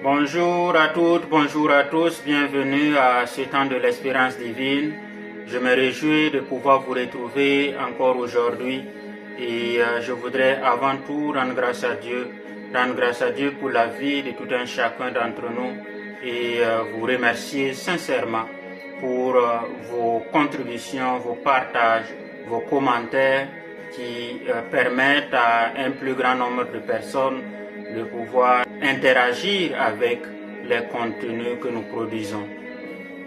Bonjour à toutes, bonjour à tous, bienvenue à ce temps de l'espérance divine. Je me réjouis de pouvoir vous retrouver encore aujourd'hui et je voudrais avant tout rendre grâce à Dieu pour la vie de tout un chacun d'entre nous et vous remercier sincèrement pour vos contributions, vos partages, vos commentaires qui permettent à un plus grand nombre de personnes de pouvoir interagir avec les contenus que nous produisons.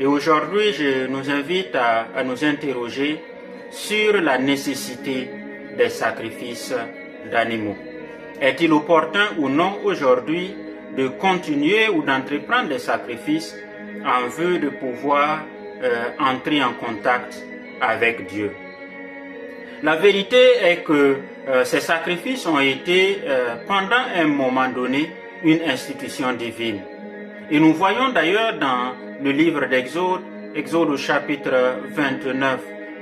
Et aujourd'hui, je nous invite à nous interroger sur la nécessité des sacrifices d'animaux. Est-il opportun ou non aujourd'hui de continuer ou d'entreprendre des sacrifices en vue de pouvoir entrer en contact avec Dieu? La vérité est que ces sacrifices ont été, pendant un moment donné, une institution divine. Et nous voyons d'ailleurs dans le livre d'Exode, Exode au chapitre 29,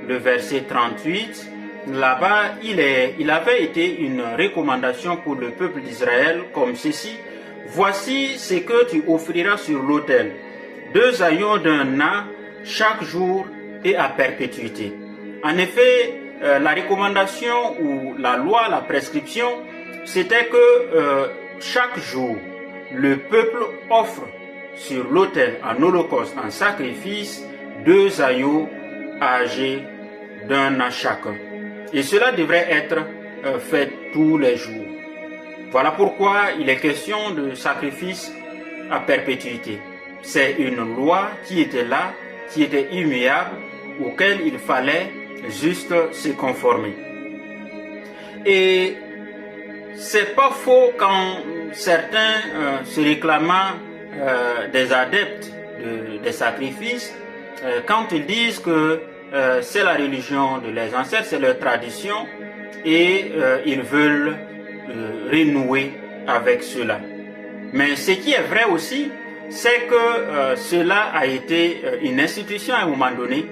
le verset 38, là-bas, il avait été une recommandation pour le peuple d'Israël comme ceci: voici ce que tu offriras sur l'autel, 2 agneaux d'un an chaque jour et à perpétuité. En effet, la recommandation ou la loi, la prescription, c'était que chaque jour, le peuple offre sur l'autel en holocauste, en sacrifice, 2 agneaux âgés d'1 an chacun. Et cela devrait être fait tous les jours. Voilà pourquoi il est question de sacrifice à perpétuité. C'est une loi qui était là, qui était immuable, auquel il fallait juste se conformer. Et c'est pas faux quand certains se réclamant des adeptes des sacrifices, quand ils disent que c'est la religion de les ancêtres, c'est leur tradition et ils veulent renouer avec cela. Mais ce qui est vrai aussi, c'est que cela a été une institution à un moment donné,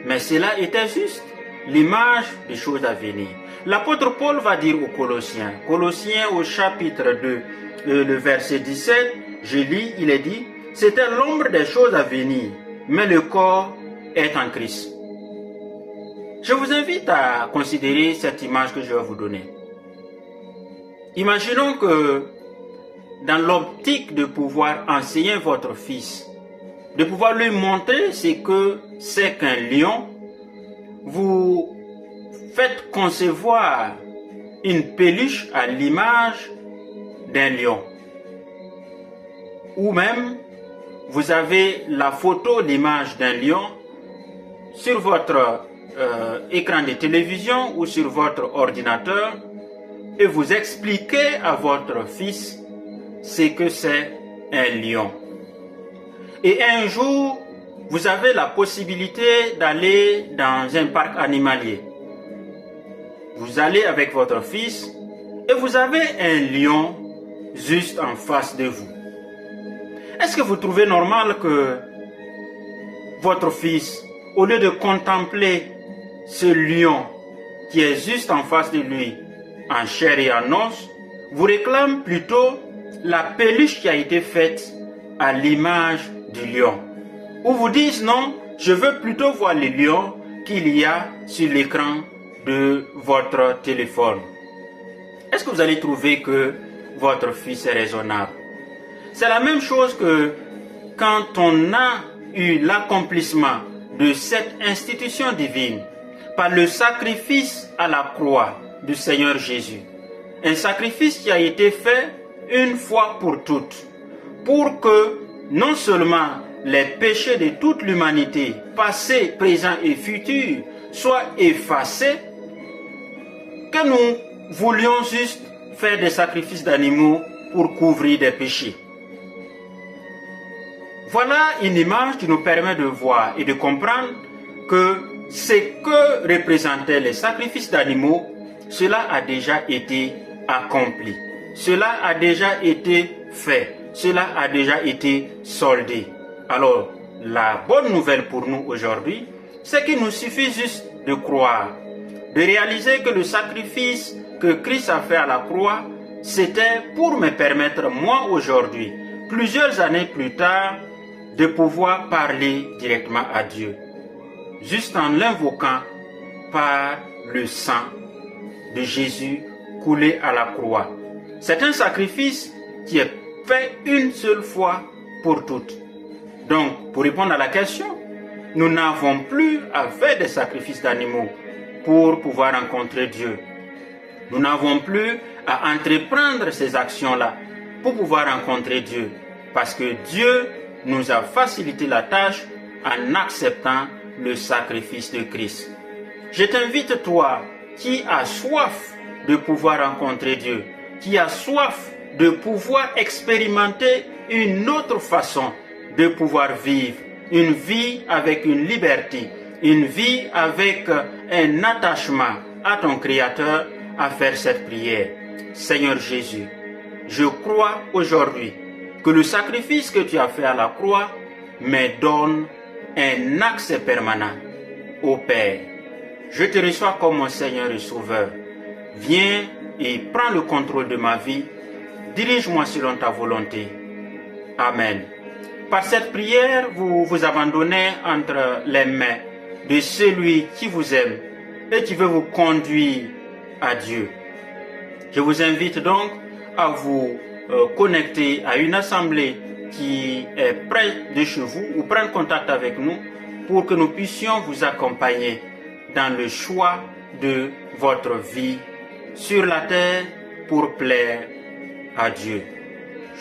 mais cela était juste l'image des choses à venir. L'apôtre Paul va dire aux Colossiens au chapitre 2, le verset 17, je lis, il est dit, c'était l'ombre des choses à venir, mais le corps est en Christ. Je vous invite à considérer cette image que je vais vous donner. Imaginons que dans l'optique de pouvoir enseigner votre fils, de pouvoir lui montrer ce que c'est qu'un lion, vous faites concevoir une peluche à l'image d'un lion. Ou même, vous avez la photo, l'image d'un lion sur votre écran de télévision ou sur votre ordinateur et vous expliquez à votre fils ce que c'est un lion. Et un jour, vous avez la possibilité d'aller dans un parc animalier. Vous allez avec votre fils et vous avez un lion juste en face de vous. Est-ce que vous trouvez normal que votre fils, au lieu de contempler ce lion qui est juste en face de lui, en chair et en os, vous réclame plutôt la peluche qui a été faite à l'image du lion? Ou vous disent non, je veux plutôt voir le lion qu'il y a sur l'écran de votre téléphone. Est-ce que vous allez trouver que votre fils est raisonnable? C'est la même chose que quand on a eu l'accomplissement de cette institution divine par le sacrifice à la croix du Seigneur Jésus. Un sacrifice qui a été fait une fois pour toutes, pour que non seulement les péchés de toute l'humanité, passés, présents et futurs, soient effacés, que nous voulions juste faire des sacrifices d'animaux pour couvrir des péchés. Voilà une image qui nous permet de voir et de comprendre que ce que représentaient les sacrifices d'animaux, cela a déjà été accompli. Cela a déjà été fait. Cela a déjà été soldé. Alors, la bonne nouvelle pour nous aujourd'hui, c'est qu'il nous suffit juste de croire, de réaliser que le sacrifice que Christ a fait à la croix, c'était pour me permettre, moi aujourd'hui, plusieurs années plus tard, de pouvoir parler directement à Dieu, juste en l'invoquant par le sang de Jésus coulé à la croix. C'est un sacrifice qui est fait une seule fois pour toutes. Donc, pour répondre à la question, nous n'avons plus à faire des sacrifices d'animaux pour pouvoir rencontrer Dieu. Nous n'avons plus à entreprendre ces actions-là pour pouvoir rencontrer Dieu, parce que Dieu nous a facilité la tâche en acceptant le sacrifice de Christ. Je t'invite, toi, qui as soif de pouvoir rencontrer Dieu, qui as soif de pouvoir expérimenter une autre façon de pouvoir vivre, une vie avec une liberté, une vie avec un attachement à ton Créateur, à faire cette prière. Seigneur Jésus, je crois aujourd'hui que le sacrifice que tu as fait à la croix me donne un accès permanent au Père. Je te reçois comme mon Seigneur et Sauveur. Viens et prends le contrôle de ma vie. Dirige-moi selon ta volonté. Amen. Par cette prière, vous vous abandonnez entre les mains de celui qui vous aime et qui veut vous conduire à Dieu. Je vous invite donc à vous connecter à une assemblée qui est près de chez vous ou prendre contact avec nous pour que nous puissions vous accompagner dans le choix de votre vie sur la terre pour plaire à Dieu.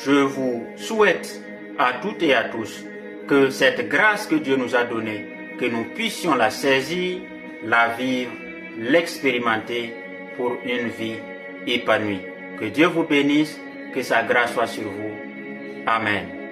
Je vous souhaite à toutes et à tous que cette grâce que Dieu nous a donnée, que nous puissions la saisir, la vivre, l'expérimenter pour une vie épanouie. Que Dieu vous bénisse, que sa grâce soit sur vous. Amen.